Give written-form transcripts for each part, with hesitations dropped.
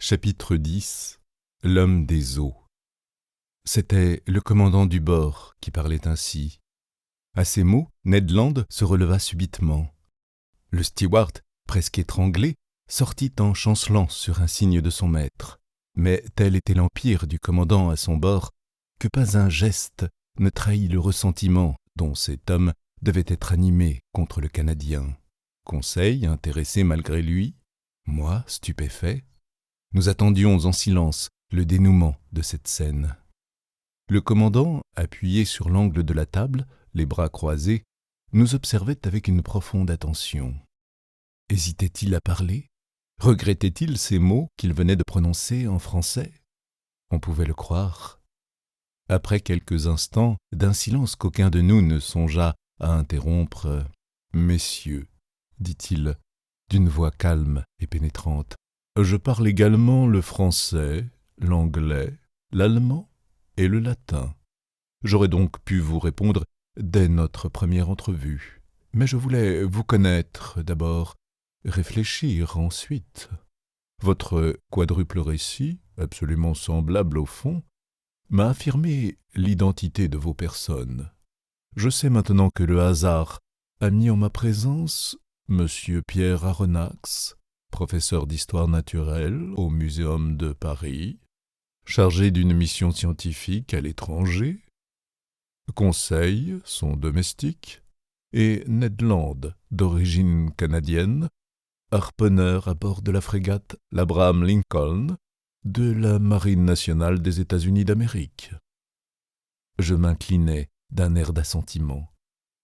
Chapitre 10 L'homme des eaux. C'était le commandant du bord qui parlait ainsi. À ces mots, Ned Land se releva subitement. Le steward, presque étranglé, sortit en chancelant sur un signe de son maître. Mais tel était l'empire du commandant à son bord que pas un geste ne trahit le ressentiment dont cet homme devait être animé contre le Canadien. Conseil, intéressé malgré lui, moi, stupéfait. Nous attendions en silence le dénouement de cette scène. Le commandant, appuyé sur l'angle de la table, les bras croisés, nous observait avec une profonde attention. Hésitait-il à parler? Regrettait-il ces mots qu'il venait de prononcer en français? On pouvait le croire. Après quelques instants d'un silence qu'aucun de nous ne songea à interrompre, « Messieurs, dit-il, d'une voix calme et pénétrante, je parle également le français, l'anglais, l'allemand et le latin. J'aurais donc pu vous répondre dès notre première entrevue. Mais je voulais vous connaître d'abord, réfléchir ensuite. Votre quadruple récit, absolument semblable au fond, m'a affirmé l'identité de vos personnes. Je sais maintenant que le hasard a mis en ma présence Monsieur Pierre Aronnax, professeur d'histoire naturelle au Muséum de Paris, chargé d'une mission scientifique à l'étranger, Conseil, son domestique, et Ned Land, d'origine canadienne, harponneur à bord de la frégate l'Abraham Lincoln de la Marine nationale des États-Unis d'Amérique. Je m'inclinai d'un air d'assentiment.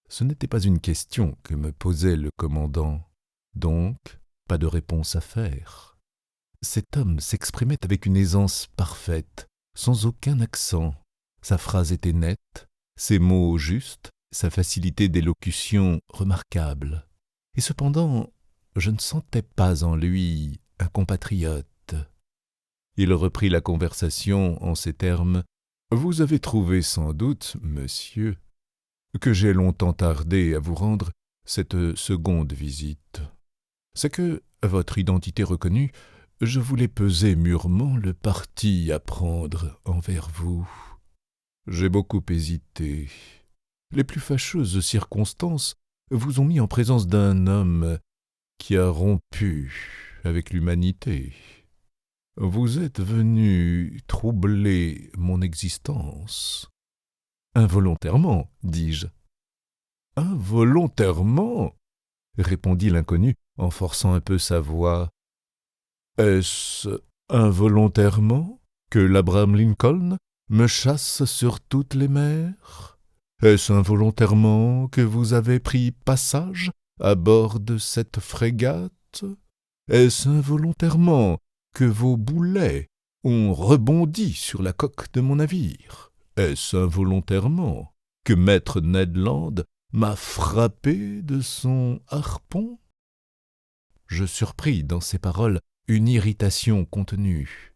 Ce n'était pas une question que me posait le commandant, donc pas de réponse à faire. Cet homme s'exprimait avec une aisance parfaite, sans aucun accent. Sa phrase était nette, ses mots justes, sa facilité d'élocution remarquable. Et cependant, je ne sentais pas en lui un compatriote. Il reprit la conversation en ces termes. « Vous avez trouvé sans doute, monsieur, que j'ai longtemps tardé à vous rendre cette seconde visite. C'est que, votre identité reconnue, je voulais peser mûrement le parti à prendre envers vous. J'ai beaucoup hésité. Les plus fâcheuses circonstances vous ont mis en présence d'un homme qui a rompu avec l'humanité. Vous êtes venu troubler mon existence. Involontairement, dis-je. Involontairement, répondit l'inconnu en forçant un peu sa voix. Est-ce involontairement que l'Abraham Lincoln me chasse sur toutes les mers? Est-ce involontairement que vous avez pris passage à bord de cette frégate? Est-ce involontairement que vos boulets ont rebondi sur la coque de mon navire? Est-ce involontairement que maître Ned Land m'a frappé de son harpon? Je surpris dans ces paroles une irritation contenue.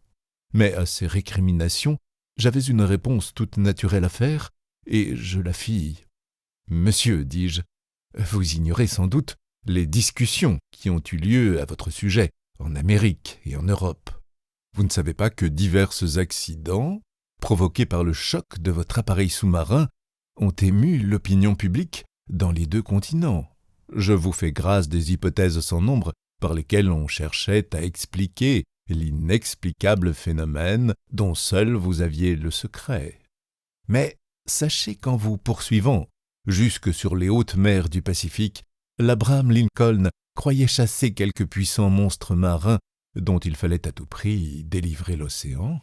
Mais à ces récriminations, j'avais une réponse toute naturelle à faire, et je la fis. « Monsieur, dis-je, vous ignorez sans doute les discussions qui ont eu lieu à votre sujet en Amérique et en Europe. Vous ne savez pas que divers accidents, provoqués par le choc de votre appareil sous-marin, ont ému l'opinion publique dans les deux continents. Je vous fais grâce des hypothèses sans nombre par lesquelles on cherchait à expliquer l'inexplicable phénomène dont seul vous aviez le secret. Mais sachez qu'en vous poursuivant jusque sur les hautes mers du Pacifique, l'Abraham Lincoln croyait chasser quelque puissant monstre marin dont il fallait à tout prix délivrer l'océan. »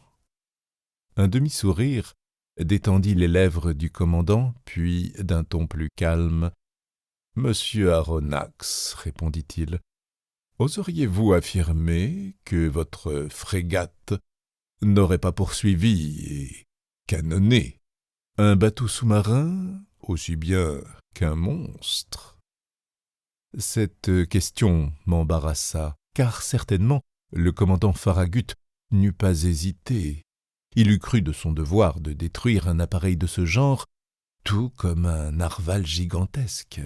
Un demi-sourire détendit les lèvres du commandant, puis, d'un ton plus calme, « Monsieur Aronnax, répondit-il, oseriez-vous affirmer que votre frégate n'aurait pas poursuivi et canonné un bateau sous-marin aussi bien qu'un monstre? » Cette question m'embarrassa, car certainement le commandant Farragut n'eût pas hésité. Il eût cru de son devoir de détruire un appareil de ce genre, tout comme un narval gigantesque.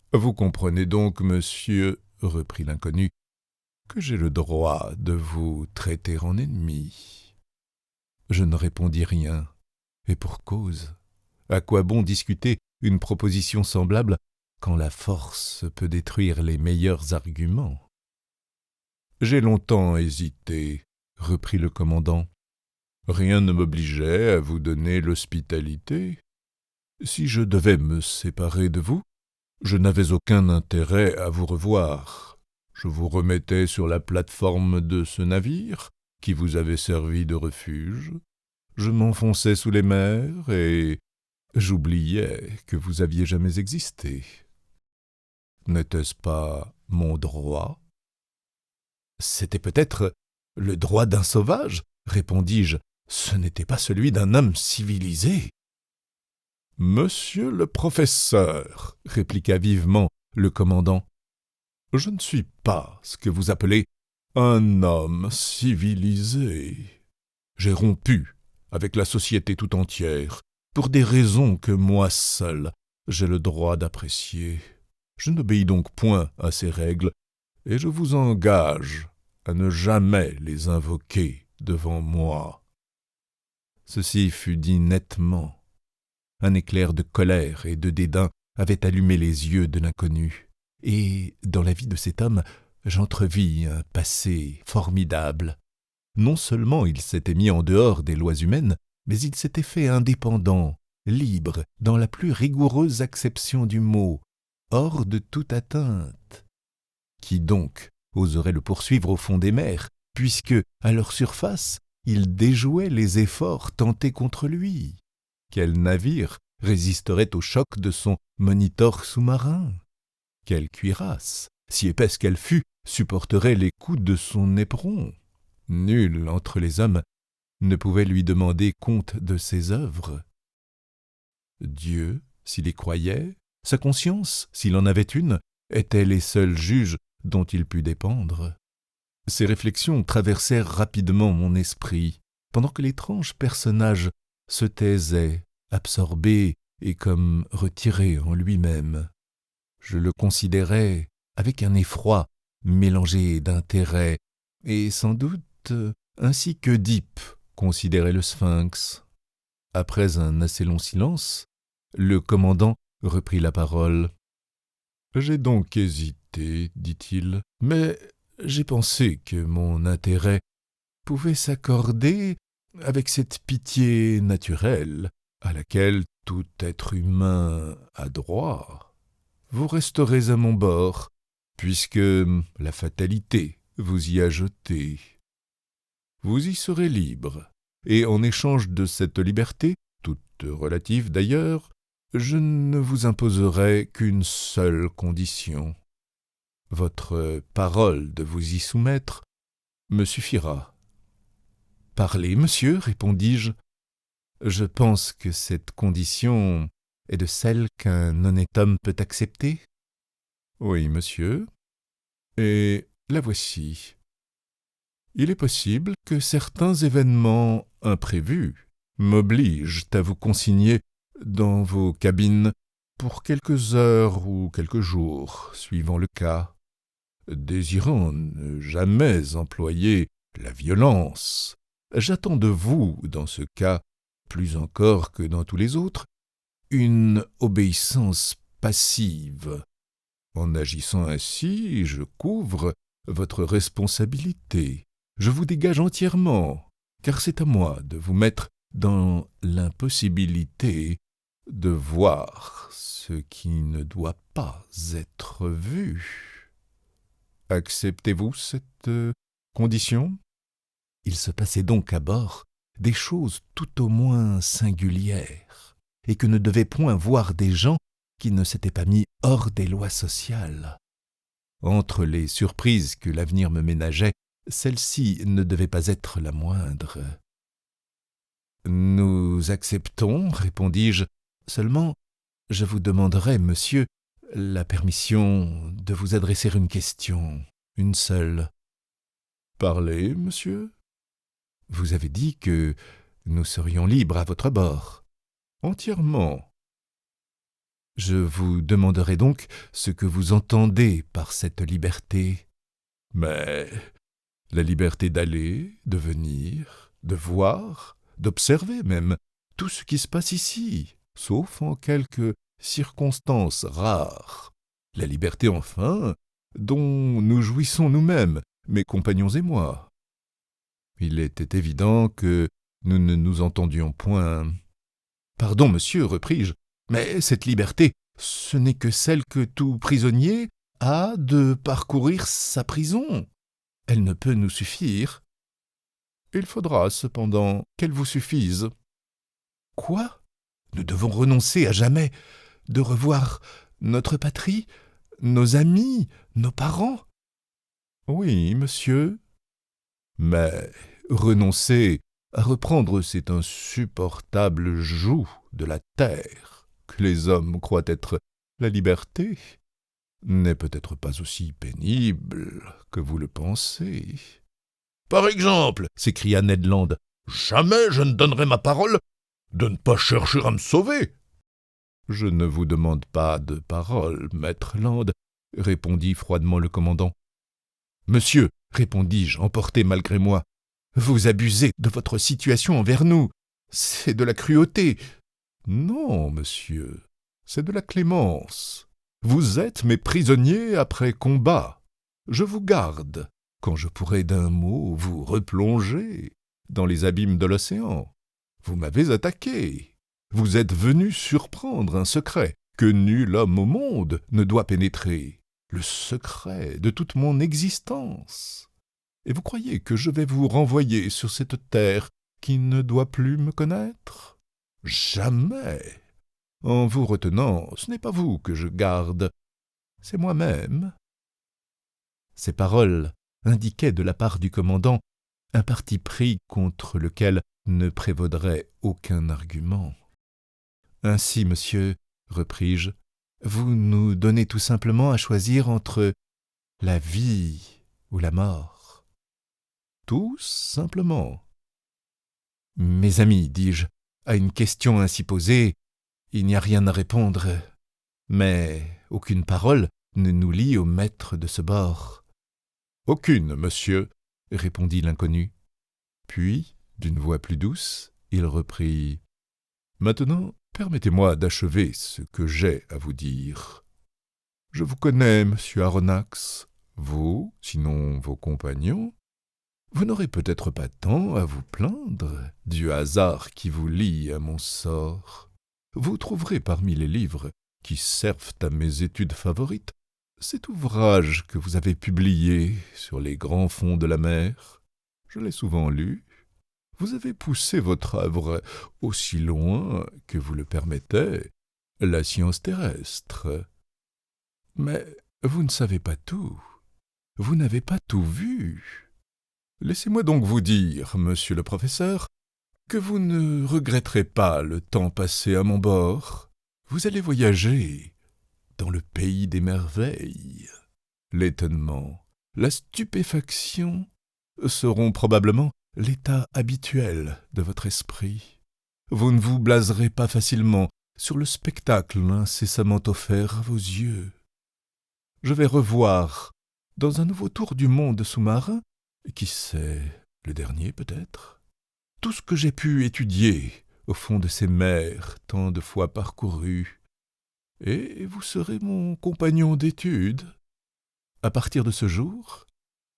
« Vous comprenez donc, monsieur, reprit l'inconnu, que j'ai le droit de vous traiter en ennemi. » Je ne répondis rien, et pour cause. À quoi bon discuter une proposition semblable quand la force peut détruire les meilleurs arguments? « J'ai longtemps hésité, » reprit le commandant. « Rien ne m'obligeait à vous donner l'hospitalité. Si je devais me séparer de vous, je n'avais aucun intérêt à vous revoir. Je vous remettais sur la plate-forme de ce navire qui vous avait servi de refuge. Je m'enfonçais sous les mers et j'oubliais que vous aviez jamais existé. N'était-ce pas mon droit? » « C'était peut-être le droit d'un sauvage, » répondis-je. « Ce n'était pas celui d'un homme civilisé. »« Monsieur le professeur, » répliqua vivement le commandant, « je ne suis pas ce que vous appelez un homme civilisé. J'ai rompu avec la société tout entière, pour des raisons que moi seul j'ai le droit d'apprécier. Je n'obéis donc point à ces règles, et je vous engage à ne jamais les invoquer devant moi. » Ceci fut dit nettement. Un éclair de colère et de dédain avait allumé les yeux de l'inconnu, et dans la vie de cet homme, j'entrevis un passé formidable. Non seulement il s'était mis en dehors des lois humaines, mais il s'était fait indépendant, libre, dans la plus rigoureuse acception du mot, hors de toute atteinte. Qui donc oserait le poursuivre au fond des mers, puisque, à leur surface, il déjouait les efforts tentés contre lui? Quel navire résisterait au choc de son monitor sous-marin? Quelle cuirasse, si épaisse qu'elle fût, supporterait les coups de son éperon? Nul entre les hommes ne pouvait lui demander compte de ses œuvres. Dieu, s'il y croyait, sa conscience, s'il en avait une, étaient les seuls juges dont il pût dépendre. Ces réflexions traversèrent rapidement mon esprit, pendant que l'étrange personnage se taisait, absorbé et comme retiré en lui-même. Je le considérais avec un effroi mélangé d'intérêt, et sans doute ainsi qu'Œdipe considérait le sphinx. Après un assez long silence, le commandant reprit la parole. « J'ai donc hésité, dit-il, mais j'ai pensé que mon intérêt pouvait s'accorder avec cette pitié naturelle à laquelle tout être humain a droit. Vous resterez à mon bord, puisque la fatalité vous y a jeté. Vous y serez libre, et en échange de cette liberté, toute relative d'ailleurs, je ne vous imposerai qu'une seule condition. Votre parole de vous y soumettre me suffira. »« Parlez, monsieur, répondis-je. Je pense que cette condition est de celles qu'un honnête homme peut accepter. »« Oui, monsieur, et la voici. Il est possible que certains événements imprévus m'obligent à vous consigner dans vos cabines pour quelques heures ou quelques jours, suivant le cas. Désirant ne jamais employer la violence, j'attends de vous, dans ce cas, plus encore que dans tous les autres, une obéissance passive. En agissant ainsi, je couvre votre responsabilité. Je vous dégage entièrement, car c'est à moi de vous mettre dans l'impossibilité de voir ce qui ne doit pas être vu. Acceptez-vous cette condition ? » Il se passait donc à bord des choses tout au moins singulières, et que ne devaient point voir des gens qui ne s'étaient pas mis hors des lois sociales. Entre les surprises que l'avenir me ménageait, celle-ci ne devait pas être la moindre. « Nous acceptons, répondis-je, seulement je vous demanderai, monsieur, la permission de vous adresser une question, une seule. »« Parlez, monsieur. » »« Vous avez dit que nous serions libres à votre bord. »« Entièrement. » »« Je vous demanderai donc ce que vous entendez par cette liberté. » Mais la liberté d'aller, de venir, de voir, d'observer même tout ce qui se passe ici, sauf en quelques circonstances rares. La liberté, enfin, dont nous jouissons nous-mêmes, mes compagnons et moi. Il était évident que nous ne nous entendions point. « Pardon, monsieur, repris-je, mais cette liberté, ce n'est que celle que tout prisonnier a de parcourir sa prison. Elle ne peut nous suffire. Il faudra cependant qu'elle vous suffise. » « Quoi ? Nous devons renoncer à jamais de revoir notre patrie, nos amis, nos parents ? » « Oui, monsieur. Mais renoncer à reprendre cet insupportable joug de la terre que les hommes croient être la liberté n'est peut-être pas aussi pénible que vous le pensez. »« Par exemple, s'écria Ned Land, jamais je ne donnerai ma parole de ne pas chercher à me sauver. »« Je ne vous demande pas de parole, maître Land, » répondit froidement le commandant. « Monsieur, répondis-je, emporté malgré moi, vous abusez de votre situation envers nous. C'est de la cruauté. »« Non, monsieur, c'est de la clémence. Vous êtes mes prisonniers après combat. Je vous garde, quand je pourrai d'un mot vous replonger dans les abîmes de l'océan. Vous m'avez attaqué. Vous êtes venu surprendre un secret que nul homme au monde ne doit pénétrer, le secret de toute mon existence. Et vous croyez que je vais vous renvoyer sur cette terre qui ne doit plus me connaître? Jamais. En vous retenant, ce n'est pas vous que je garde, c'est moi-même. » Ces paroles indiquaient de la part du commandant un parti pris contre lequel ne prévaudrait aucun argument. « Ainsi, monsieur, repris-je, vous nous donnez tout simplement à choisir entre la vie ou la mort. »« Tout simplement. »« Mes amis, dis-je, à une question ainsi posée, il n'y a rien à répondre, mais aucune parole ne nous lie au maître de ce bord. »« Aucune, monsieur, » répondit l'inconnu. Puis, d'une voix plus douce, il reprit « Maintenant, permettez-moi d'achever ce que j'ai à vous dire. Je vous connais, monsieur Aronnax, vous, sinon vos compagnons. Vous n'aurez peut-être pas tant à vous plaindre du hasard qui vous lie à mon sort. Vous trouverez parmi les livres qui servent à mes études favorites cet ouvrage que vous avez publié sur les grands fonds de la mer. Je l'ai souvent lu. Vous avez poussé votre œuvre aussi loin que vous le permettait la science terrestre. Mais vous ne savez pas tout. Vous n'avez pas tout vu. Laissez-moi donc vous dire, monsieur le professeur, que vous ne regretterez pas le temps passé à mon bord. Vous allez voyager dans le pays des merveilles. L'étonnement, la stupéfaction seront probablement l'état habituel de votre esprit. Vous ne vous blaserez pas facilement sur le spectacle incessamment offert à vos yeux. Je vais revoir, dans un nouveau tour du monde sous-marin, qui sait, le dernier peut-être, tout ce que j'ai pu étudier au fond de ces mers tant de fois parcourues, et vous serez mon compagnon d'études. À partir de ce jour,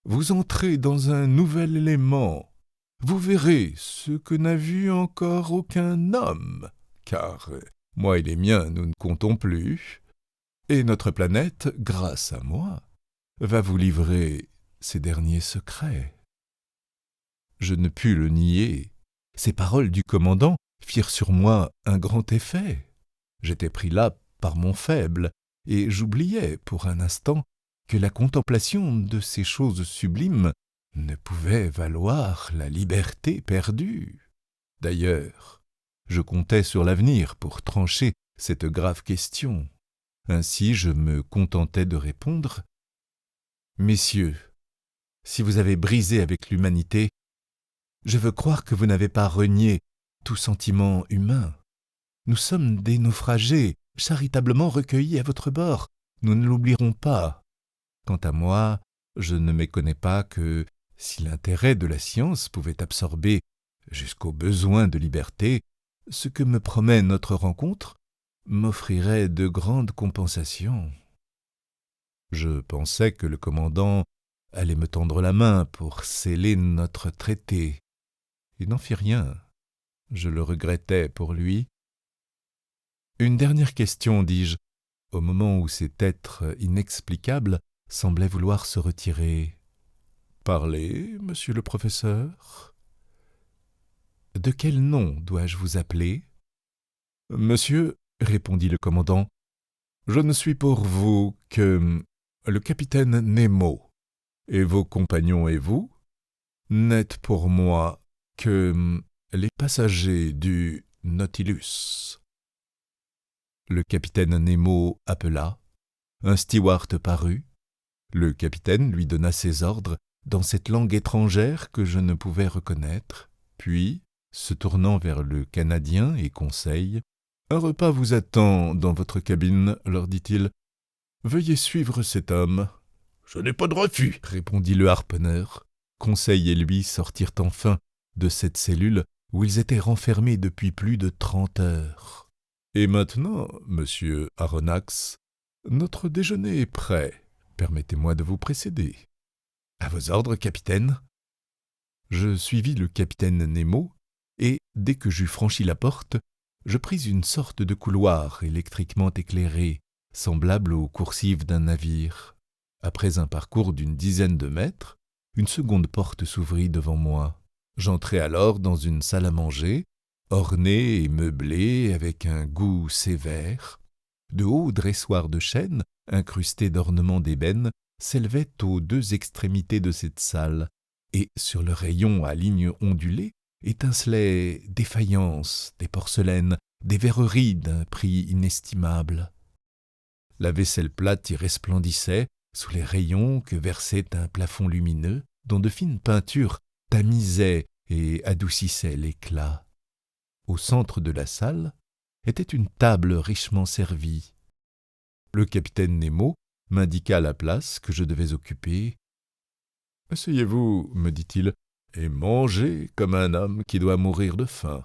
vous entrez dans un nouvel élément. Vous verrez ce que n'a vu encore aucun homme, car moi et les miens, nous ne comptons plus, et notre planète, grâce à moi, va vous livrer ses derniers secrets. » Je ne pus le nier. Ces paroles du commandant firent sur moi un grand effet. J'étais pris là par mon faible, et j'oubliais pour un instant que la contemplation de ces choses sublimes ne pouvait valoir la liberté perdue. D'ailleurs, je comptais sur l'avenir pour trancher cette grave question. Ainsi je me contentais de répondre « Messieurs, si vous avez brisé avec l'humanité, je veux croire que vous n'avez pas renié tout sentiment humain. Nous sommes des naufragés, charitablement recueillis à votre bord. Nous ne l'oublierons pas. Quant à moi, je ne méconnais pas que, si l'intérêt de la science pouvait absorber jusqu'au besoin de liberté, ce que me promet notre rencontre m'offrirait de grandes compensations. Je pensais que le commandant allait me tendre la main pour sceller notre traité. Il n'en fit rien. Je le regrettais pour lui. Une dernière question, dis-je, au moment où cet être inexplicable semblait vouloir se retirer. « Parlez, monsieur le professeur. »« De quel nom dois-je vous appeler ?»« Monsieur, » répondit le commandant, « je ne suis pour vous que le capitaine Nemo, et vos compagnons et vous n'êtes pour moi que les passagers du Nautilus. » Le capitaine Nemo appela, un steward parut, le capitaine lui donna ses ordres dans cette langue étrangère que je ne pouvais reconnaître, puis, se tournant vers le Canadien et Conseil, « Un repas vous attend dans votre cabine, leur dit-il. Veuillez suivre cet homme. »« Je n'ai pas de refus, » répondit le harponneur. Conseil et lui sortirent enfin de cette cellule où ils étaient renfermés depuis plus de 30 heures. « Et maintenant, monsieur Aronnax, notre déjeuner est prêt. Permettez-moi de vous précéder. »« À vos ordres, capitaine. » Je suivis le capitaine Nemo, et, dès que j'eus franchi la porte, je pris une sorte de couloir électriquement éclairé, semblable aux coursives d'un navire. Après un parcours d'une dizaine de mètres, une seconde porte s'ouvrit devant moi. J'entrai alors dans une salle à manger, ornée et meublée avec un goût sévère. De hauts dressoirs de chêne, incrustés d'ornements d'ébène, s'élevaient aux deux extrémités de cette salle, et sur le rayon à lignes ondulées étincelaient des faïences, des porcelaines, des verreries d'un prix inestimable. La vaisselle plate y resplendissait sous les rayons que versait un plafond lumineux dont de fines peintures tamisaient et adoucissaient l'éclat. Au centre de la salle était une table richement servie. Le capitaine Nemo m'indiqua la place que je devais occuper. « Asseyez-vous, me dit-il, et mangez comme un homme qui doit mourir de faim. »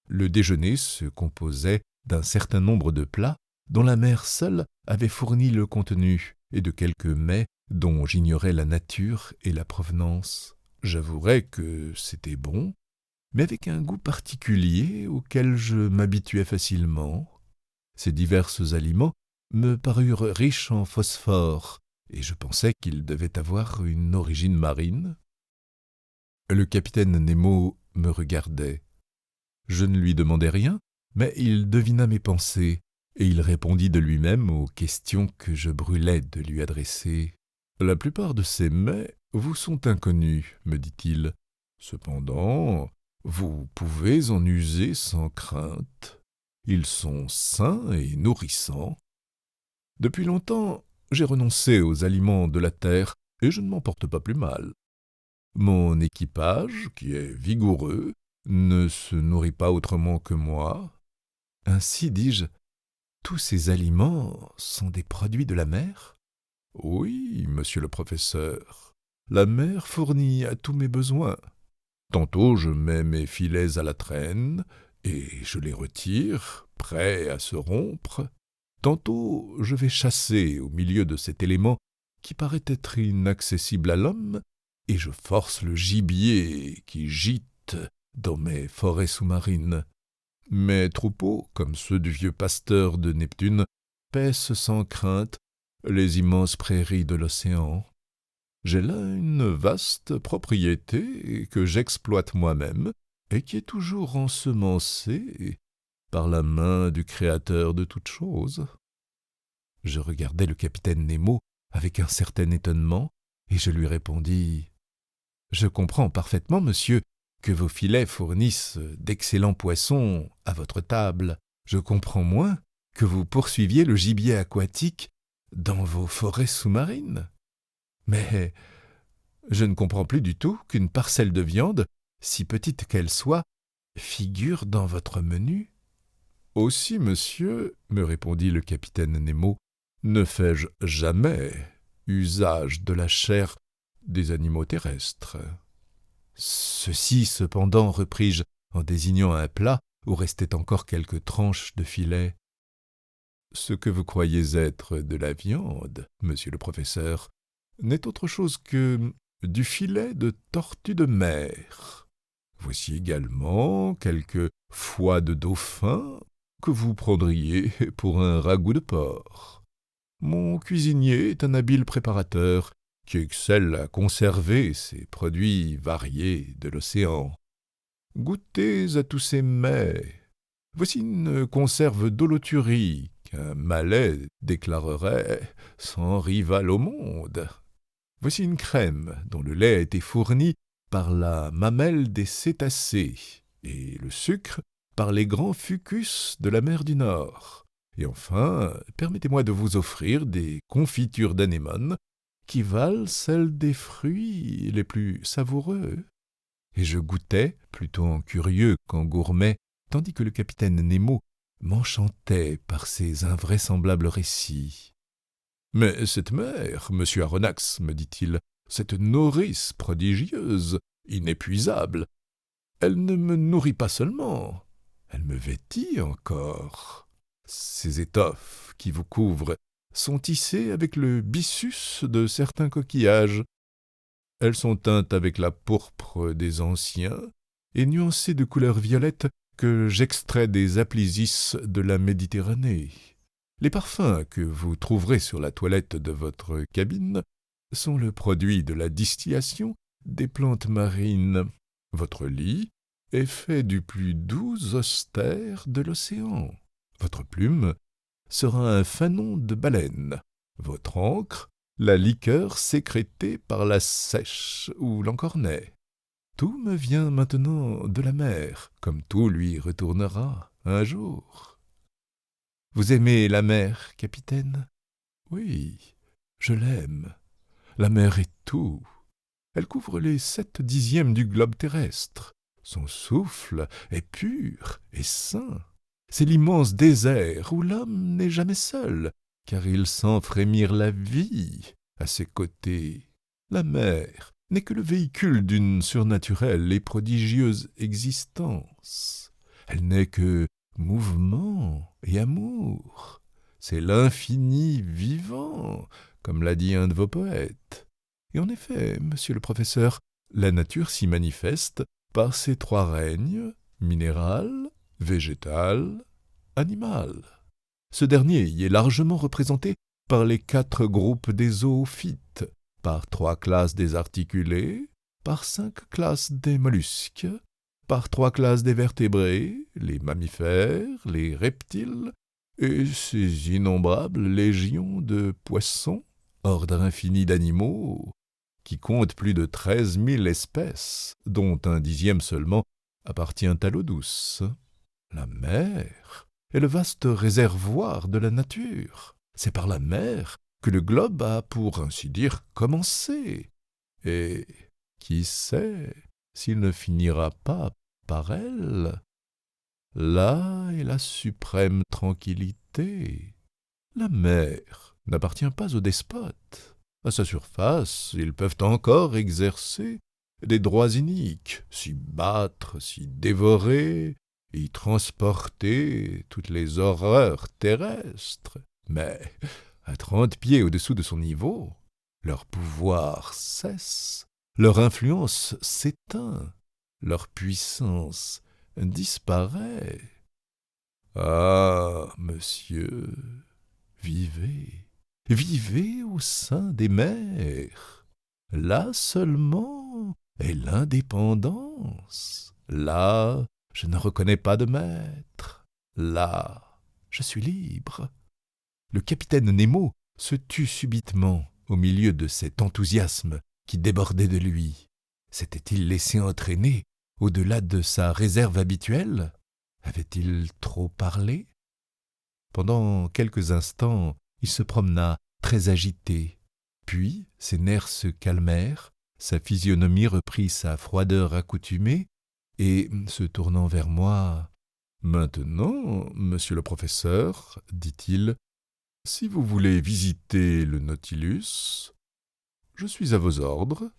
Le déjeuner se composait d'un certain nombre de plats dont la mer seule avait fourni le contenu, et de quelques mets dont j'ignorais la nature et la provenance. J'avouerai que c'était bon, mais avec un goût particulier auquel je m'habituais facilement. Ces divers aliments me parurent riches en phosphore, et je pensais qu'ils devaient avoir une origine marine. Le capitaine Nemo me regardait. Je ne lui demandai rien, mais il devina mes pensées, et il répondit de lui-même aux questions que je brûlais de lui adresser. « La plupart de ces mets vous sont inconnus, me dit-il. Cependant, vous pouvez en user sans crainte. Ils sont sains et nourrissants. Depuis longtemps, j'ai renoncé aux aliments de la terre, et je ne m'en porte pas plus mal. Mon équipage, qui est vigoureux, ne se nourrit pas autrement que moi. Ainsi, dis-je, tous ces aliments sont des produits de la mer ? Oui, monsieur le professeur, la mer fournit à tous mes besoins. Tantôt je mets mes filets à la traîne, et je les retire, prêts à se rompre. Tantôt je vais chasser au milieu de cet élément qui paraît être inaccessible à l'homme, et je force le gibier qui gîte dans mes forêts sous-marines. Mes troupeaux, comme ceux du vieux pasteur de Neptune, paissent sans crainte les immenses prairies de l'océan. J'ai là une vaste propriété que j'exploite moi-même et qui est toujours ensemencée par la main du Créateur de toutes choses. » Je regardai le capitaine Nemo avec un certain étonnement, et je lui répondis « Je comprends parfaitement, monsieur, que vos filets fournissent d'excellents poissons à votre table. Je comprends moins que vous poursuiviez le gibier aquatique dans vos forêts sous-marines. Mais je ne comprends plus du tout qu'une parcelle de viande, si petite qu'elle soit, figure dans votre menu. »« Aussi, monsieur, me répondit le capitaine Nemo, ne fais-je jamais usage de la chair des animaux terrestres. Ceci, cependant, repris-je, en désignant un plat où restaient encore quelques tranches de filet. Ce que vous croyez être de la viande, monsieur le professeur, n'est autre chose que du filet de tortue de mer. Voici également quelques foies de dauphin que vous prendriez pour un ragoût de porc. Mon cuisinier est un habile préparateur qui excelle à conserver ces produits variés de l'océan. Goûtez à tous ces mets. Voici une conserve d'holoturie qu'un Malais déclarerait sans rival au monde. Voici une crème dont le lait a été fourni par la mamelle des cétacés et le sucre par les grands fucus de la mer du Nord. Et enfin, permettez-moi de vous offrir des confitures d'anémones qui valent celles des fruits les plus savoureux. Et je goûtais, plutôt en curieux qu'en gourmet, tandis que le capitaine Nemo m'enchantait par ses invraisemblables récits. « Mais cette mère, monsieur Aronnax, me dit-il, cette nourrice prodigieuse, inépuisable, elle ne me nourrit pas seulement, elle me vêtit encore. Ces étoffes qui vous couvrent sont tissées avec le byssus de certains coquillages. Elles sont teintes avec la pourpre des anciens et nuancées de couleur violette que j'extrais des aplysis de la Méditerranée. Les parfums que vous trouverez sur la toilette de votre cabine sont le produit de la distillation des plantes marines. Votre lit est fait du plus doux zostère de l'océan. Votre plume sera un fanon de baleine. Votre encre, la liqueur sécrétée par la seiche ou l'encornet. Tout me vient maintenant de la mer, comme tout lui retournera un jour. Vous aimez la mer, capitaine? Oui, je l'aime. La mer est tout. Elle couvre les 7/10 du globe terrestre. Son souffle est pur et sain. C'est l'immense désert où l'homme n'est jamais seul, car il sent frémir la vie à ses côtés. La mer n'est que le véhicule d'une surnaturelle et prodigieuse existence. Elle n'est que mouvement et amour. C'est l'infini vivant, comme l'a dit un de vos poètes. Et en effet, monsieur le professeur, la nature s'y manifeste par ces 3 règnes, minéral, végétal, animal. Ce dernier y est largement représenté par les 4 groupes des zoophytes, par 3 classes des articulés, par 5 classes des mollusques, par 3 classes des vertébrés, les mammifères, les reptiles, et ces innombrables légions de poissons, ordre infini d'animaux, qui compte plus de 13 000 espèces, dont 1/10 seulement appartient à l'eau douce. La mer est le vaste réservoir de la nature. C'est par la mer que le globe a, pour ainsi dire, commencé. Et qui sait s'il ne finira pas par elle? Là est la suprême tranquillité. La mer n'appartient pas aux despotes. À sa surface, ils peuvent encore exercer des droits iniques, s'y battre, s'y dévorer, y transporter toutes les horreurs terrestres. Mais à 30 pieds au-dessous de son niveau, leur pouvoir cesse, leur influence s'éteint, leur puissance disparaît. Ah, monsieur, vivez, vivez au sein des mers. Là seulement est l'indépendance. Là, je ne reconnais pas de maître. Là, je suis libre. Le capitaine Nemo se tut subitement au milieu de cet enthousiasme qui débordait de lui. S'était-il laissé entraîner au-delà de sa réserve habituelle? Avait-il trop parlé? Pendant quelques instants, il se promena très agité. Puis ses nerfs se calmèrent, sa physionomie reprit sa froideur accoutumée, et, se tournant vers moi, « Maintenant, monsieur le professeur, dit-il, si vous voulez visiter le Nautilus, Je suis à vos ordres.